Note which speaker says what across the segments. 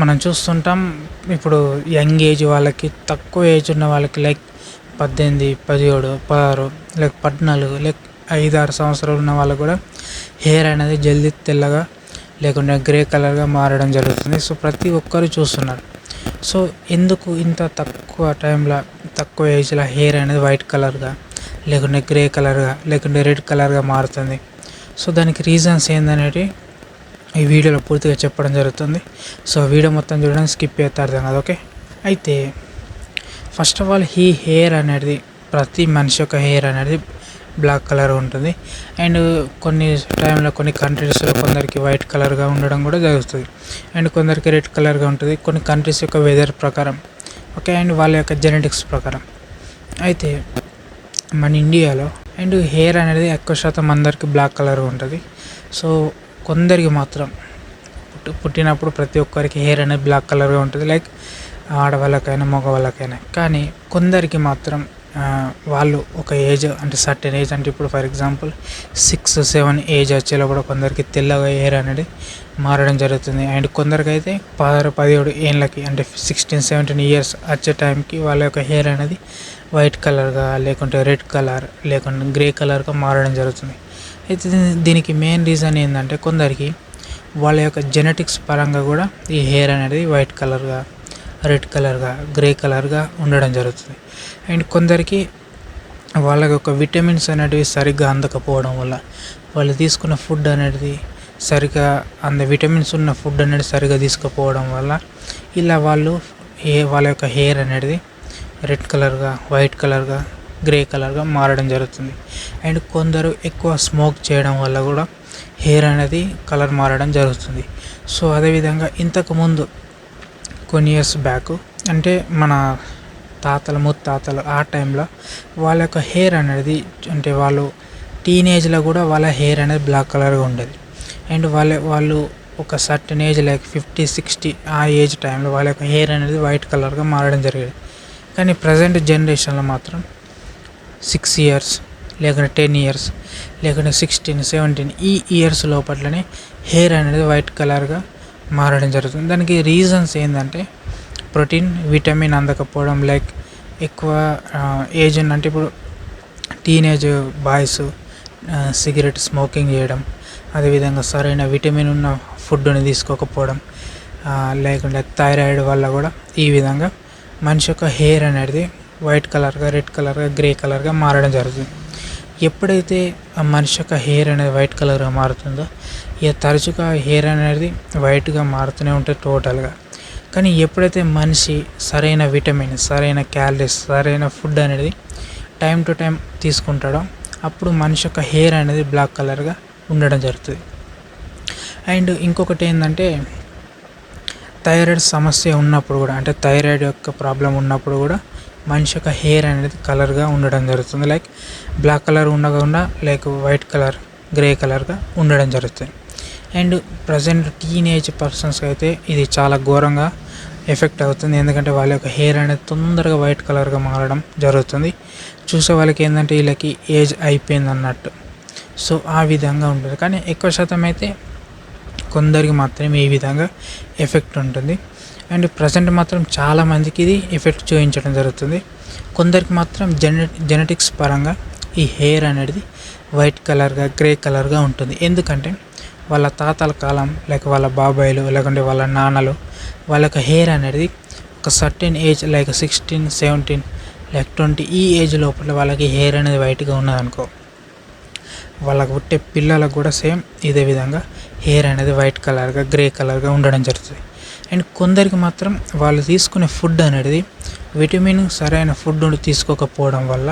Speaker 1: మనం చూస్తుంటాం. ఇప్పుడు యంగ్ ఏజ్ వాళ్ళకి, తక్కువ ఏజ్ ఉన్న వాళ్ళకి లైక్ 18, 17, 16 లేక 14 లేక 5, 6 సంవత్సరాలు ఉన్న వాళ్ళకు కూడా హెయిర్ అనేది జల్దీ తెల్లగా లేకుంటే గ్రే కలర్గా మారడం జరుగుతుంది. సో ప్రతి ఒక్కరు చూస్తున్నారు. సో ఎందుకు ఇంత తక్కువ టైంలో, తక్కువ ఏజ్లో హెయిర్ అనేది వైట్ కలర్గా లేకుంటే గ్రే కలర్గా లేకుంటే రెడ్ కలర్గా మారుతుంది? సో దానికి రీజన్స్ ఏందనేది ఈ వీడియోలో పూర్తిగా చెప్పడం జరుగుతుంది. సో వీడియో మొత్తం చూడడానికి స్కిప్ చేస్తే అర్థం కాదు. ఓకే, అయితే ఫస్ట్ ఆఫ్ ఆల్ ఈ హెయిర్ అనేది, ప్రతి మనిషి యొక్క హెయిర్ అనేది బ్లాక్ కలర్ ఉంటుంది. అండ్ కొన్ని టైంలో కొన్ని కంట్రీస్లో కొందరికి వైట్ కలర్గా ఉండడం కూడా జరుగుతుంది. అండ్ కొందరికి రెడ్ కలర్గా ఉంటుంది, కొన్ని కంట్రీస్ యొక్క వెదర్ ప్రకారం. ఓకే, అండ్ వాళ్ళ యొక్క జెనెటిక్స్ ప్రకారం. అయితే మన ఇండియాలో అండ్ హెయిర్ అనేది ఎక్కువ శాతం అందరికి బ్లాక్ కలర్ ఉంటుంది. సో కొందరికి మాత్రం పుట్టినప్పుడు ప్రతి ఒక్కరికి హెయిర్ అనేది బ్లాక్ కలర్గా ఉంటుంది, లైక్ ఆడవాళ్ళకైనా మగవాళ్ళకైనా. కానీ కొందరికి మాత్రం వాళ్ళు ఒక ఏజ్ అంటే సర్టెన్ ఏజ్ అంటే ఇప్పుడు ఫర్ ఎగ్జాంపుల్ 6, 7 ఏజ్ వచ్చేలా కూడా కొందరికి తెల్లగా హెయిర్ అనేది మారడం జరుగుతుంది. అండ్ కొందరికైతే 16, 17 ఏళ్ళకి అంటే 16, 17 ఇయర్స్ వచ్చే టైంకి వాళ్ళ యొక్క హెయిర్ అనేది వైట్ కలర్గా లేకుంటే రెడ్ కలర్ లేకుంటే గ్రే కలర్గా మారడం జరుగుతుంది. అయితే దీనికి మెయిన్ రీజన్ ఏంటంటే కొందరికి వాళ్ళ యొక్క జెనెటిక్స్ పరంగా కూడా ఈ హెయిర్ అనేది వైట్ కలర్గా, రెడ్ కలర్గా, గ్రే కలర్గా ఉండడం జరుగుతుంది. అండ్ కొందరికి వాళ్ళ యొక్క విటమిన్స్ అనేటివి సరిగ్గా అందకపోవడం వల్ల, వాళ్ళు తీసుకున్న ఫుడ్ అనేది సరిగ్గా విటమిన్స్ ఉన్న ఫుడ్ అనేది సరిగ్గా తీసుకుపోవడం వల్ల ఇలా వాళ్ళ యొక్క హెయిర్ అనేది రెడ్ కలర్గా, వైట్ కలర్గా, గ్రే కలర్గా మారడం జరుగుతుంది. అండ్ కొందరు ఎక్కువ స్మోక్ చేయడం వల్ల కూడా హెయిర్ అనేది కలర్ మారడం జరుగుతుంది. సో అదేవిధంగా ఇంతకుముందు కొన్ని ఇయర్స్ బ్యాక్ అంటే మన తాతలు, ముత్తాతలు ఆ టైంలో వాళ్ళ యొక్క హెయిర్ అనేది అంటే వాళ్ళు టీనేజ్లో కూడా వాళ్ళ హెయిర్ అనేది బ్లాక్ కలర్గా ఉండేది. అండ్ వాళ్ళు ఒక సర్టెన్ ఏజ్ లైక్ 50, 60 ఆ ఏజ్ టైంలో వాళ్ళ యొక్క హెయిర్ అనేది వైట్ కలర్గా మారడం జరిగేది. కానీ ప్రజెంట్ జనరేషన్లో మాత్రం 6 ఇయర్స్ లేకుంటే 10 ఇయర్స్ లేకుంటే 16, 17 ఈ ఇయర్స్ లోపట్లనే హెయిర్ అనేది వైట్ కలర్గా మారడం జరుగుతుంది. దానికి రీజన్స్ ఏంటంటే ప్రోటీన్, విటమిన్ అందకపోవడం, లైక్ ఎక్కువ ఏజ్ అంటే ఇప్పుడు టీనేజ్ బాయ్స్ సిగరెట్ స్మోకింగ్ చేయడం, అదేవిధంగా సరైన విటమిన్ ఉన్న ఫుడ్ని తీసుకోకపోవడం, లేకుంటే థైరాయిడ్ వల్ల కూడా ఈ విధంగా మనిషి యొక్క హెయిర్ అనేది వైట్ కలర్గా, రెడ్ కలర్గా, గ్రే కలర్గా మారడం జరుగుతుంది. ఎప్పుడైతే ఆ మనిషి యొక్క హెయిర్ అనేది వైట్ కలర్గా మారుతుందో, ఇక తరచుగా హెయిర్ అనేది వైట్గా మారుతూనే ఉంటుంది టోటల్గా. కానీ ఎప్పుడైతే మనిషి సరైన విటమిన్, సరైన క్యాలరీస్, సరైన ఫుడ్ అనేది టైం టు టైం తీసుకుంటాడో అప్పుడు మనిషి యొక్క హెయిర్ అనేది బ్లాక్ కలర్గా ఉండడం జరుగుతుంది. అండ్ ఇంకొకటి ఏంటంటే థైరాయిడ్ సమస్య ఉన్నప్పుడు కూడా, అంటే థైరాయిడ్ యొక్క ప్రాబ్లం ఉన్నప్పుడు కూడా మనిషి యొక్క హెయిర్ అనేది కలర్గా ఉండడం జరుగుతుంది. లైక్ బ్లాక్ కలర్ ఉండకుండా లైక్ వైట్ కలర్, గ్రే కలర్గా ఉండడం జరుగుతుంది. అండ్ ప్రజెంట్ టీనేజ్ పర్సన్స్కి అయితే ఇది చాలా ఘోరంగా ఎఫెక్ట్ అవుతుంది. ఎందుకంటే వాళ్ళ యొక్క హెయిర్ అనేది తొందరగా వైట్ కలర్గా మారడం జరుగుతుంది. చూసే వాళ్ళకి ఏంటంటే వీళ్ళకి ఏజ్ అయిపోయింది అన్నట్టు. సో ఆ విధంగా ఉంటుంది. కానీ ఎక్కువ శాతం అయితే కొందరికి మాత్రమే ఈ విధంగా ఎఫెక్ట్ ఉంటుంది. అండ్ ప్రజెంట్ మాత్రం చాలామందికి ఇది ఎఫెక్ట్ చూపించడం జరుగుతుంది. కొందరికి మాత్రం జెనెటిక్స్ పరంగా ఈ హెయిర్ అనేది వైట్ కలర్గా, గ్రే కలర్గా ఉంటుంది. ఎందుకంటే వాళ్ళ తాతల కాలం లేక వాళ్ళ బాబాయిలు లేకుంటే వాళ్ళ నాన్నలు వాళ్ళ యొక్క హెయిర్ అనేది ఒక సర్టెన్ ఏజ్ లైక్ 16, 17 లైక్ 20 ఈ ఏజ్ లోపల వాళ్ళకి హెయిర్ అనేది వైట్గా ఉన్నదనుకో, వాళ్ళకు పుట్టే పిల్లలకు కూడా సేమ్ ఇదే విధంగా హెయిర్ అనేది వైట్ కలర్గా, గ్రే కలర్గా ఉండడం జరుగుతుంది. అండ్ కొందరికి మాత్రం వాళ్ళు తీసుకునే ఫుడ్ అనేది విటమిన్ సరైన ఫుడ్ తీసుకోకపోవడం వల్ల,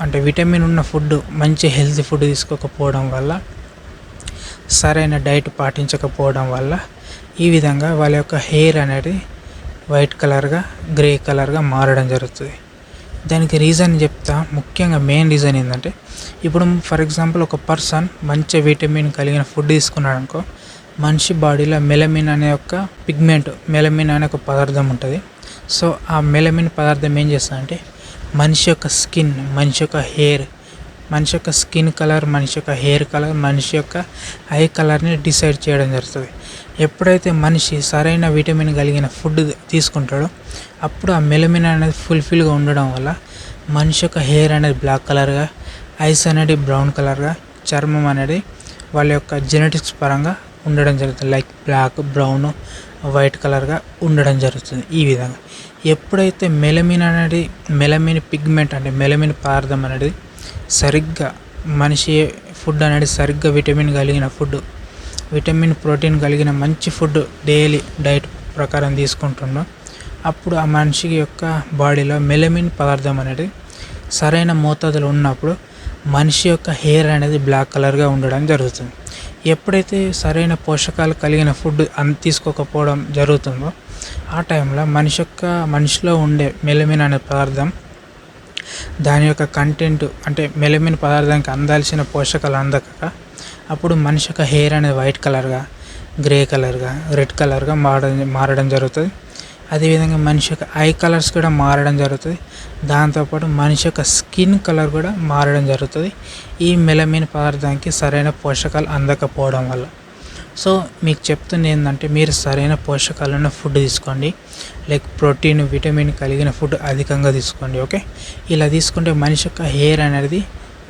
Speaker 1: అంటే విటమిన్ ఉన్న ఫుడ్, మంచి హెల్తీ ఫుడ్ తీసుకోకపోవడం వల్ల, సరైన డైట్ పాటించకపోవడం వల్ల ఈ విధంగా వాళ్ళ యొక్క హెయిర్ అనేది వైట్ కలర్గా, గ్రే కలర్గా మారడం జరుగుతుంది. దానికి రీజన్ చెప్తా. ముఖ్యంగా మెయిన్ రీజన్ ఏంటంటే ఇప్పుడు ఫర్ ఎగ్జాంపుల్ ఒక పర్సన్ మంచి విటమిన్ కలిగిన ఫుడ్ తీసుకున్నాడు అనుకో, మనిషి బాడీలో మెలమిన్ అనే ఒక పిగ్మెంట్, మెలమిన్ అనే ఒక పదార్థం ఉంటుంది. సో ఆ మెలమిన్ పదార్థం ఏం చేస్తుందంటే మనిషి యొక్క స్కిన్, మనిషి యొక్క హెయిర్, మనిషి యొక్క స్కిన్ కలర్, మనిషి యొక్క హెయిర్ కలర్, మనిషి యొక్క ఐ కలర్ని డిసైడ్ చేయడం జరుగుతుంది. ఎప్పుడైతే మనిషి సరైన విటమిన్ కలిగిన ఫుడ్ తీసుకుంటాడో అప్పుడు ఆ మెలమిన్ అనేది ఫుల్ఫిల్గా ఉండడం వల్ల మనిషి యొక్క హెయిర్ అనేది బ్లాక్ కలర్గా, ఐస్ అనేది బ్రౌన్ కలర్గా, చర్మం అనేది వాళ్ళ యొక్క జెనెటిక్స్ పరంగా ఉండడం జరుగుతుంది. లైక్ బ్లాక్, బ్రౌన్, వైట్ కలర్గా ఉండడం జరుగుతుంది. ఈ విధంగా ఎప్పుడైతే మెలమిన్ పిగ్మెంట్ అంటే మెలమిన్ పదార్థం అనేది సరిగ్గా మనిషి ఫుడ్ అనేది సరిగ్గా విటమిన్ కలిగిన ఫుడ్, విటమిన్ ప్రోటీన్ కలిగిన మంచి ఫుడ్ డైలీ డైట్ ప్రకారం తీసుకుంటున్నాం అప్పుడు ఆ మనిషి యొక్క బాడీలో మెలమిన్ పదార్థం అనేది సరైన మోతాదులో ఉన్నప్పుడు మనిషి యొక్క హెయిర్ అనేది బ్లాక్ కలర్గా ఉండడం జరుగుతుంది. ఎప్పుడైతే సరైన పోషకాలు కలిగిన ఫుడ్ తీసుకోకపోవడం జరుగుతుందో ఆ టైంలో మనిషిలో ఉండే మెలమిన్ అనే పదార్థం దాని యొక్క కంటెంట్ అంటే మెలమిన్ పదార్థానికి అందాల్సిన పోషకాలు అందక అప్పుడు మనిషి యొక్క హెయిర్ అనేది వైట్ కలర్గా, గ్రే కలర్గా, రెడ్ కలర్గా మారడం జరుగుతుంది. అదేవిధంగా మనిషి యొక్క ఐ కలర్స్ కూడా మారడం జరుగుతుంది. దాంతోపాటు మనిషి యొక్క స్కిన్ కలర్ కూడా మారడం జరుగుతుంది ఈ మెలమిన్ పదార్థానికి సరైన పోషకాలు అందకపోవడం వల్ల. సో మీకు చెప్తుంది ఏంటంటే మీరు సరైన పోషకాలున్న ఫుడ్ తీసుకోండి, లైక్ ప్రోటీన్, విటమిన్ కలిగిన ఫుడ్ అధికంగా తీసుకోండి. ఓకే, ఇలా తీసుకుంటే మనిషి యొక్క హెయిర్ అనేది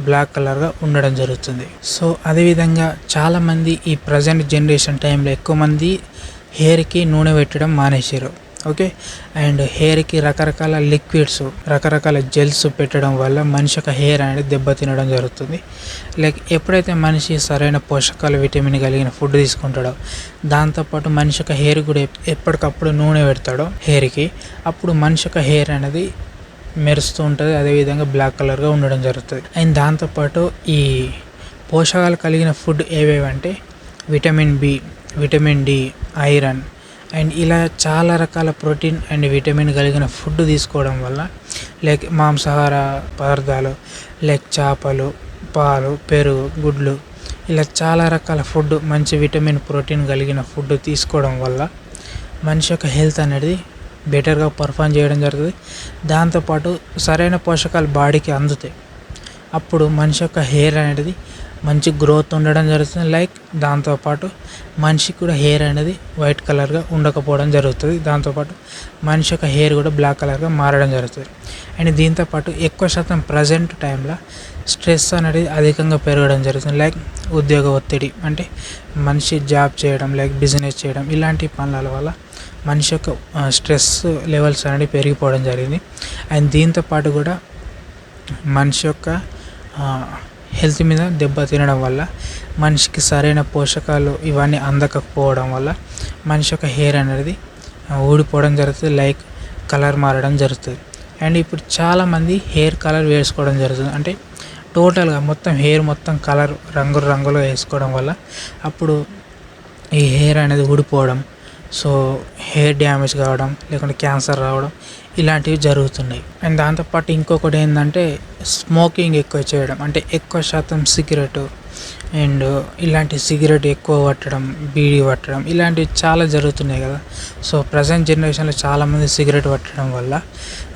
Speaker 1: బ్లాక్ కలర్గా ఉండడం జరుగుతుంది. సో అదేవిధంగా చాలామంది ఈ ప్రజెంట్ జనరేషన్ టైంలో ఎక్కువ మంది హెయిర్కి నూనె పెట్టడం మానేసారు. ఓకే, అండ్ హెయిర్కి రకరకాల లిక్విడ్స్, రకరకాల జెల్స్ పెట్టడం వల్ల మనిషి యొక్క హెయిర్ అనేది దెబ్బతినడం జరుగుతుంది. లైక్ ఎప్పుడైతే మనిషి సరైన పోషకాలు, విటమిన్ కలిగిన ఫుడ్ తీసుకుంటాడో దాంతోపాటు మనిషి యొక్క హెయిర్ కూడా ఎప్పటికప్పుడు నూనె పెడతాడో హెయిర్కి అప్పుడు మనిషి యొక్క హెయిర్ అనేది మెరుస్తూ ఉంటుంది, అదేవిధంగా బ్లాక్ కలర్గా ఉండడం జరుగుతుంది. అండ్ దాంతోపాటు ఈ పోషకాలు కలిగిన ఫుడ్ ఏవేవంటే vitamin B, vitamin D, iron and ఇలా చాలా రకాల ప్రోటీన్ అండ్ విటమిన్ కలిగిన ఫుడ్ తీసుకోవడం వల్ల లైక్ మాంసాహార పదార్థాలు లైక్ చేపలు, పాలు, పెరుగు, గుడ్లు ఇలా చాలా రకాల ఫుడ్ మంచి విటమిన్, ప్రోటీన్ కలిగిన ఫుడ్ తీసుకోవడం వల్ల మనిషి యొక్క హెల్త్ అనేది బెటర్గా పర్ఫామ్ చేయడం జరుగుతుంది. దాంతోపాటు సరైన పోషకాలు బాడీకి అందుతాయి అప్పుడు మనిషి యొక్క హెయిర్ అనేది మంచి గ్రోత్ ఉండడం జరుగుతుంది. లైక్ దాంతోపాటు మనిషికి కూడా హెయిర్ అనేది వైట్ కలర్గా ఉండకపోవడం జరుగుతుంది. దాంతోపాటు మనిషి యొక్క హెయిర్ కూడా బ్లాక్ కలర్గా మారడం జరుగుతుంది. అండ్ దీంతోపాటు ఎక్కువ శాతం ప్రజెంట్ టైంలో స్ట్రెస్ అనేది అధికంగా పెరగడం జరుగుతుంది. లైక్ ఉద్యోగ ఒత్తిడి అంటే మనిషి జాబ్ చేయడం, లైక్ బిజినెస్ చేయడం ఇలాంటి పనుల వల్ల మనిషి యొక్క స్ట్రెస్ లెవెల్స్ అనేవి పెరిగిపోవడం జరిగింది. అండ్ దీంతోపాటు కూడా మనిషి యొక్క హెల్త్ మీద దెబ్బ తినడం వల్ల మనిషికి సరైన పోషకాలు ఇవన్నీ అందకపోవడం వల్ల మనిషి యొక్క హెయిర్ అనేది ఊడిపోవడం జరుగుతుంది, లైక్ కలర్ మారడం జరుగుతుంది. అండ్ ఇప్పుడు చాలామంది హెయిర్ కలర్ వేసుకోవడం జరుగుతుంది, అంటే టోటల్గా మొత్తం హెయిర్ మొత్తం కలర్ రంగులుగా వేసుకోవడం వల్ల అప్పుడు ఈ హెయిర్ అనేది ఊడిపోవడం, సో హెయిర్ డ్యామేజ్ కావడం, లేకుంటే క్యాన్సర్ రావడం ఇలాంటివి జరుగుతున్నాయి. అండ్ దాంతోపాటు ఇంకొకటి ఏంటంటే స్మోకింగ్ ఎక్కువ చేయడం, అంటే ఎక్కువ శాతం సిగరెట్ అండ్ ఇలాంటి సిగరెట్ ఎక్కువ పట్టడం, బీడీ పట్టడం ఇలాంటివి చాలా జరుగుతున్నాయి కదా. సో ప్రజెంట్ జనరేషన్లో చాలామంది సిగరెట్ పట్టడం వల్ల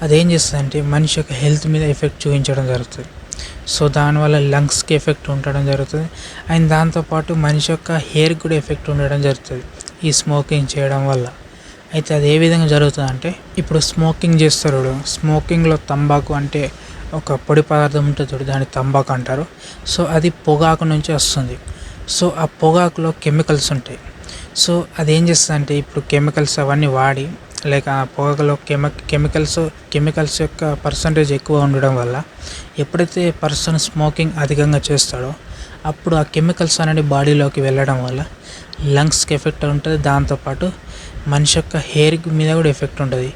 Speaker 1: అదేం చేస్తుందంటే మనిషి యొక్క హెల్త్ మీద ఎఫెక్ట్ చూపించడం జరుగుతుంది. సో దానివల్ల లంగ్స్కి ఎఫెక్ట్ ఉండడం జరుగుతుంది. అండ్ దాంతోపాటు మనిషి యొక్క హెయిర్ కూడా ఎఫెక్ట్ ఉండడం జరుగుతుంది ఈ స్మోకింగ్ చేయడం వల్ల. అయితే అది ఏ విధంగా జరుగుతుందంటే ఇప్పుడు స్మోకింగ్ చేస్తారు, స్మోకింగ్లో తంబాకు అంటే ఒక పొడి పదార్థం ఉంటుంది చూడు, దాన్ని తంబాకు అంటారు. సో అది పొగాకు నుంచి వస్తుంది. సో ఆ పొగాకులో కెమికల్స్ ఉంటాయి. సో అది ఏం చేస్తుందంటే ఇప్పుడు కెమికల్స్ అవన్నీ వాడి లైక్ ఆ పొగాకులో కెమికల్స్ యొక్క పర్సంటేజ్ ఎక్కువ ఉండడం వల్ల ఎప్పుడైతే పర్సన్ స్మోకింగ్ అధికంగా చేస్తాడో అప్పుడు ఆ కెమికల్స్ అనేది బాడీలోకి వెళ్ళడం వల్ల లంగ్స్కి ఎఫెక్ట్ ఉంటుంది. దాంతోపాటు మనిషి యొక్క హెయిర్ మీద కూడా ఎఫెక్ట్ ఉంటుంది.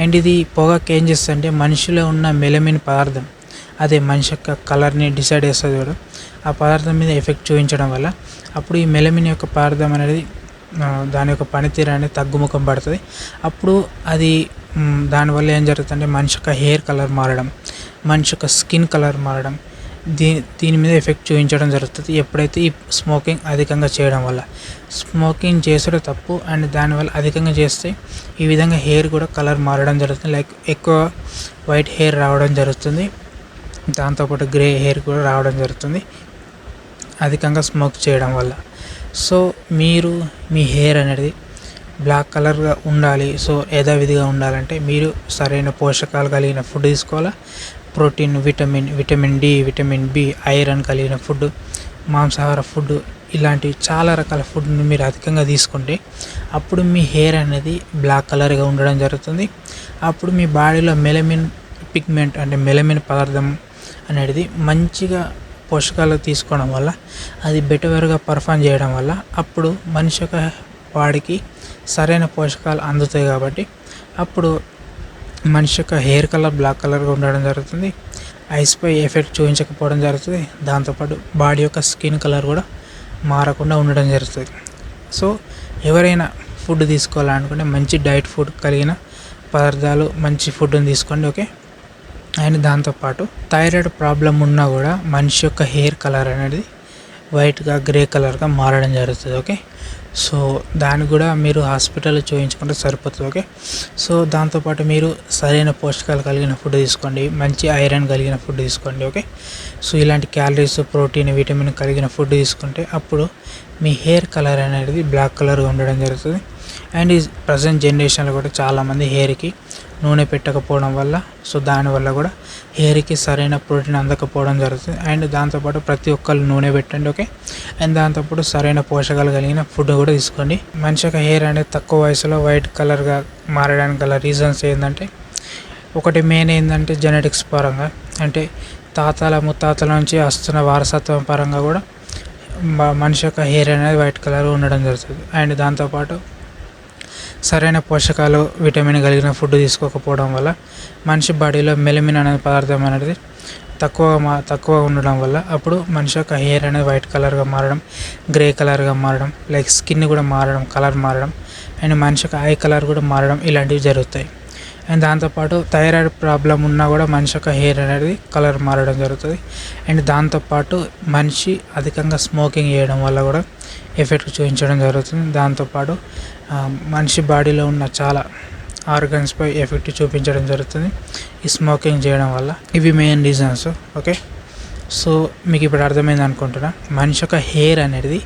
Speaker 1: అండ్ ఇది పొగాకు ఏం చేస్తుందంటే మనిషిలో ఉన్న మెలమిన్ పదార్థం అదే మనిషి యొక్క కలర్ని డిసైడ్ చేస్తుంది కూడా, ఆ పదార్థం మీద ఎఫెక్ట్ చూపించడం వల్ల అప్పుడు ఈ మెలమిన్ యొక్క పదార్థం అనేది దాని యొక్క పనితీరు అనేది తగ్గుముఖం పడుతుంది. అప్పుడు అది దానివల్ల ఏం జరుగుతుందంటే మనిషి యొక్క హెయిర్ కలర్ మారడం, మనిషి యొక్క స్కిన్ కలర్ మారడం దీని మీద ఎఫెక్ట్ చూపించడం జరుగుతుంది ఎప్పుడైతే ఈ స్మోకింగ్ అధికంగా చేయడం వల్ల. స్మోకింగ్ చేసడం తప్పు, అండ్ దానివల్ల అధికంగా చేస్తే ఈ విధంగా హెయిర్ కూడా కలర్ మారడం జరుగుతుంది, లైక్ ఎక్కువ వైట్ హెయిర్ రావడం జరుగుతుంది, దాంతోపాటు గ్రే హెయిర్ కూడా రావడం జరుగుతుంది అధికంగా స్మోక్ చేయడం వల్ల. సో మీరు మీ హెయిర్ అనేది బ్లాక్ కలర్గా ఉండాలి, సో యథావిధిగా ఉండాలంటే మీరు సరైన పోషకాలు కలిగిన ఫుడ్ తీసుకోవాలా. Protein, vitamin D, vitamin B, iron కలిగిన ఫుడ్, మాంసాహార ఫుడ్, ఇలాంటి చాలా రకాల ఫుడ్ని మీరు అధికంగా తీసుకుంటే అప్పుడు మీ హెయిర్ అనేది బ్లాక్ కలర్గా ఉండడం జరుగుతుంది. అప్పుడు మీ బాడీలో మెలమిన్ పిగ్మెంట్ అంటే మెలమిన్ పదార్థం అనేది మంచిగా పోషకాలు తీసుకోవడం వల్ల అది బెటర్గా పర్ఫామ్ చేయడం వల్ల అప్పుడు మనిషి యొక్క బాడీకి సరైన పోషకాలు అందుతాయి. కాబట్టి అప్పుడు మనిషి యొక్క హెయిర్ కలర్ బ్లాక్ కలర్గా ఉండడం జరుగుతుంది. ఐస్పై ఎఫెక్ట్ చూపించకపోవడం జరుగుతుంది. దాంతోపాటు బాడీ యొక్క స్కిన్ కలర్ కూడా మారకుండా ఉండడం జరుగుతుంది. సో ఎవరైనా ఫుడ్ తీసుకోవాలనుకుంటే మంచి డైట్ ఫుడ్ కలిగిన పదార్థాలు, మంచి ఫుడ్ని తీసుకోండి. ఓకే. అండ్ దాంతోపాటు థైరాయిడ్ ప్రాబ్లం ఉన్నా కూడా మనిషి యొక్క హెయిర్ కలర్ అనేది వైట్గా, గ్రే కలర్గా మారడం జరుగుతుంది. ఓకే. సో దాన్ని కూడా మీరు హాస్పిటల్లో చూపించుకుంటే సరిపోతుంది. ఓకే. సో దాంతోపాటు మీరు సరైన పోషకాలు కలిగిన ఫుడ్ తీసుకోండి, మంచి ఐరన్ కలిగిన ఫుడ్ తీసుకోండి. ఓకే. సో ఇలాంటి క్యాలరీస్, ప్రోటీన్, విటమిన్ కలిగిన ఫుడ్ తీసుకుంటే అప్పుడు మీ హెయిర్ కలర్ అనేది బ్లాక్ కలర్గా ఉండడం జరుగుతుంది. అండ్ ఈ ప్రజెంట్ జనరేషన్లో కూడా చాలామంది హెయిర్కి నూనె పెట్టకపోవడం వల్ల, సో దానివల్ల కూడా హెయిర్కి సరైన ప్రోటీన్ అందకపోవడం జరుగుతుంది. అండ్ దాంతోపాటు ప్రతి ఒక్కళ్ళు నూనె పెట్టండి. ఓకే. అండ్ దాంతోపాటు సరైన పోషకాలు కలిగిన ఫుడ్ కూడా తీసుకోండి. మనిషి యొక్క హెయిర్ అనేది తక్కువ వయసులో వైట్ కలర్గా మారడానికి గల రీజన్స్ ఏంటంటే, ఒకటి మెయిన్ ఏంటంటే జెనెటిక్స్ పరంగా, అంటే తాతల ముత్తాతల నుంచి వస్తున్న వారసత్వం పరంగా కూడా మనిషి యొక్క హెయిర్ అనేది వైట్ కలర్ ఉండడం జరుగుతుంది. అండ్ దాంతోపాటు సరైన పోషకాలు, విటమిన్ కలిగిన ఫుడ్ తీసుకోకపోవడం వల్ల మనిషి బాడీలో మెలమిన్ అనే పదార్థం అనేది తక్కువ ఉండడం వల్ల అప్పుడు మనిషి యొక్క హెయిర్ అనేది వైట్ కలర్గా మారడం, గ్రే కలర్గా మారడం, లైక్ స్కిన్ కూడా మారడం, కలర్ మారడం, అండ్ మనిషి యొక్క ఐ కలర్ కూడా మారడం, ఇలాంటివి జరుగుతాయి. అండ్ దాంతోపాటు థైరాయిడ్ ప్రాబ్లం ఉన్నా కూడా మనిషి యొక్క హెయిర్ అనేది కలర్ మారడం జరుగుతుంది. అండ్ దాంతోపాటు మనిషి అధికంగా స్మోకింగ్ చేయడం వల్ల కూడా ఎఫెక్ట్ చూపించడం జరుగుతుంది. దాంతోపాటు మనిషి బాడీలో ఉన్న చాలా ఆర్గన్స్పై ఎఫెక్ట్ చూపించడం జరుగుతుంది ఈ స్మోకింగ్ చేయడం వల్ల. ఇవి మెయిన్ రీజన్స్. ఓకే. సో మీకు ఇప్పుడు అర్థమైంది అనుకుంటున్నా. మనిషి యొక్క హెయిర్ అనేది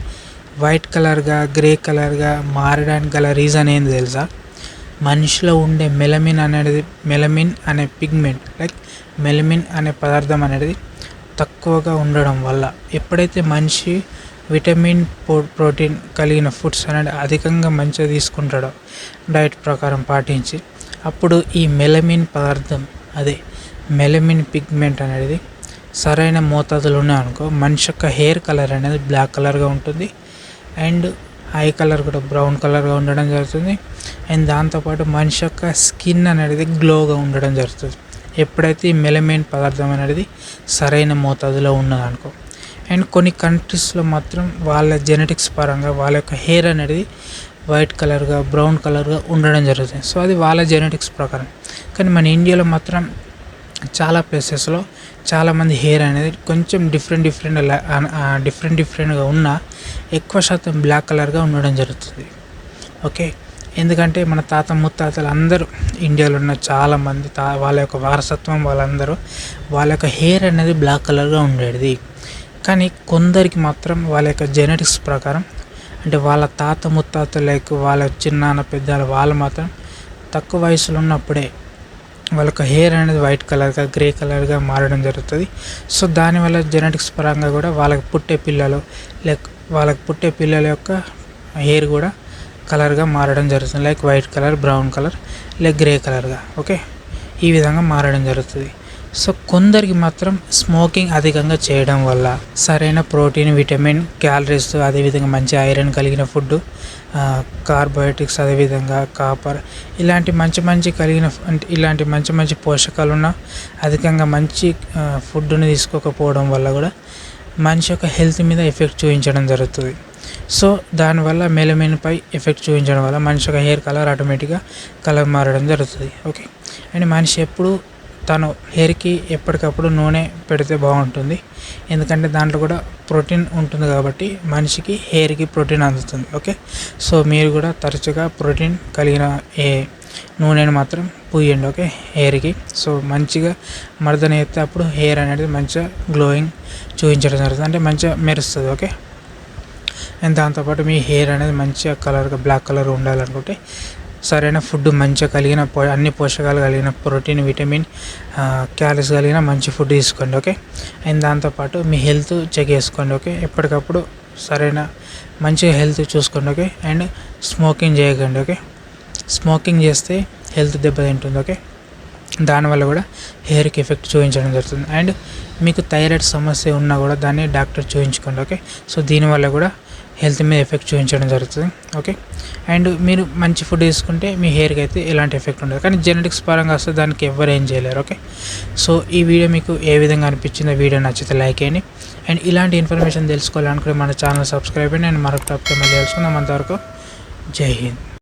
Speaker 1: వైట్ కలర్గా, గ్రే కలర్గా మారడానికి గల రీజన్ ఏంది తెలుసా? మనిషిలో ఉండే మెలమిన్ అనే పిగ్మెంట్, లైక్ మెలమిన్ అనే పదార్థం అనేది తక్కువగా ఉండడం వల్ల. ఎప్పుడైతే మనిషి విటమిన్, ప్రోటీన్ కలిగిన ఫుడ్స్ అనేది అధికంగా మంచిగా తీసుకుంటాడో డైట్ ప్రకారం పాటించి, అప్పుడు ఈ మెలమిన్ పదార్థం, అదే మెలమిన్ పిగ్మెంట్ అనేది సరైన మోతాదులో ఉన్నాయనుకో మనిషి యొక్క హెయిర్ కలర్ అనేది బ్లాక్ కలర్గా ఉంటుంది. అండ్ ఐ కలర్ కూడా బ్రౌన్ కలర్గా ఉండడం జరుగుతుంది. అండ్ దాంతోపాటు మనిషి యొక్క స్కిన్ అనేది గ్లోగా ఉండడం జరుగుతుంది ఎప్పుడైతే ఈ మెలమైన్ పదార్థం అనేది సరైన మోతాదులో ఉన్నదనుకో. అండ్ కొన్ని కంట్రీస్లో మాత్రం వాళ్ళ జెనెటిక్స్ పరంగా వాళ్ళ యొక్క హెయిర్ అనేది వైట్ కలర్గా, బ్రౌన్ కలర్గా ఉండడం జరుగుతుంది. సో అది వాళ్ళ జెనెటిక్స్ ప్రకారం. కానీ మన ఇండియాలో మాత్రం చాలా ప్లేసెస్లో చాలామంది హెయిర్ అనేది కొంచెం డిఫరెంట్గా ఉన్న ఎక్కువ శాతం బ్లాక్ కలర్గా ఉండడం జరుగుతుంది. ఓకే, ఎందుకంటే మన తాత ముత్తాతలు అందరూ ఇండియాలో ఉన్న చాలామంది వాళ్ళ యొక్క వారసత్వం వాళ్ళందరూ వాళ్ళ యొక్క హెయిర్ అనేది బ్లాక్ కలర్గా ఉండేది. కానీ కొందరికి మాత్రం వాళ్ళ యొక్క జెనెటిక్స్ ప్రకారం, అంటే వాళ్ళ తాత ముత్తాతలు లైక్ వాళ్ళ చిన్నాన్న పెద్దలు వాళ్ళు మాత్రం తక్కువ వయసులో ఉన్నప్పుడే వాళ్ళ యొక్క హెయిర్ అనేది వైట్ కలర్గా, గ్రే కలర్గా మారడం జరుగుతుంది. సో దానివల్ల జెనెటిక్స్ పరంగా కూడా వాళ్ళకి పుట్టే పిల్లల యొక్క హెయిర్ కూడా కలర్గా మారడం జరుగుతుంది. Like white colour, brown colour, like grey కలర్గా. ఓకే, ఈ విధంగా మారడం జరుగుతుంది. సో కొందరికి మాత్రం స్మోకింగ్ అధికంగా చేయడం వల్ల సరైన ప్రోటీన్, విటమిన్, క్యాలరీస్, అదేవిధంగా మంచి ఐరన్ కలిగిన ఫుడ్, కార్బోహైడ్రేట్స్, అదేవిధంగా కాపర్, ఇలాంటి మంచి పోషకాలున్న అధికంగా మంచి ఫుడ్ని తీసుకోకపోవడం వల్ల కూడా మనిషి యొక్క హెల్త్ మీద ఎఫెక్ట్ చూపించడం జరుగుతుంది. సో దానివల్ల మెలమైన్పై ఎఫెక్ట్ చూపించడం వల్ల మనిషి యొక్క హెయిర్ కలర్ ఆటోమేటిక్గా కలర్ మారడం జరుగుతుంది. ఓకే, అండ్ మనిషి ఎప్పుడు తను హెయిర్కి ఎప్పటికప్పుడు నూనె పెడితే బాగుంటుంది. ఎందుకంటే దాంట్లో కూడా ప్రోటీన్ ఉంటుంది కాబట్టి మనిషికి హెయిర్కి ప్రోటీన్ అందుతుంది. ఓకే, సో మీరు కూడా తరచుగా ప్రోటీన్ కలిగిన నూనెను మాత్రం పూయండి. ఓకే, హెయిర్కి. సో మంచిగా మర్దన ఎత్తే అప్పుడు హెయిర్ అనేది మంచిగా గ్లోయింగ్ చూపించడం జరుగుతుంది, అంటే మంచిగా మెరుస్తుంది. ఓకే, అండ్ దాంతోపాటు మీ హెయిర్ అనేది మంచిగా కలర్గా బ్లాక్ కలర్ ఉండాలనుకుంటే సరైన ఫుడ్ మంచిగా కలిగిన అన్ని పోషకాలు కలిగిన ప్రోటీన్, విటమిన్, క్యాలరీస్ కలిగిన మంచి ఫుడ్ తీసుకోండి. ఓకే. అండ్ దాంతోపాటు మీ హెల్త్ చెక్ చేసుకోండి. ఓకే. ఎప్పటికప్పుడు సరైన మంచిగా హెల్త్ చూసుకోండి. ఓకే. అండ్ స్మోకింగ్ చేయకండి. ఓకే. స్మోకింగ్ చేస్తే హెల్త్ దెబ్బతింటుంది. ఓకే. దానివల్ల కూడా హెయిర్కి ఎఫెక్ట్ చూపించడం జరుగుతుంది. అండ్ మీకు థైరాయిడ్ సమస్య ఉన్నా కూడా దాన్ని డాక్టర్ చూపించుకోండి. ఓకే. సో దీనివల్ల కూడా హెల్త్ మీద ఎఫెక్ట్ చూపించడం జరుగుతుంది. ఓకే. అండ్ మీరు మంచి ఫుడ్ తీసుకుంటే మీ హెయిర్కి అయితే ఎలాంటి ఎఫెక్ట్ ఉండదు. కానీ జెనెటిక్స్ పరంగా వస్తే దానికి ఎవరు ఏం చేయలేరు. ఓకే. సో ఈ వీడియో మీకు ఏ విధంగా అనిపించిందో వీడియో నచ్చితే లైక్ చేయండి. అండ్ ఇలాంటి ఇన్ఫర్మేషన్ తెలుసుకోవాలనుకుంటే మన ఛానల్ సబ్స్క్రైబ్ అయ్యండి. అండ్ మరొక టాపిక్ మళ్ళీ తెలుసుకుందాం. అంతవరకు జై హింద్.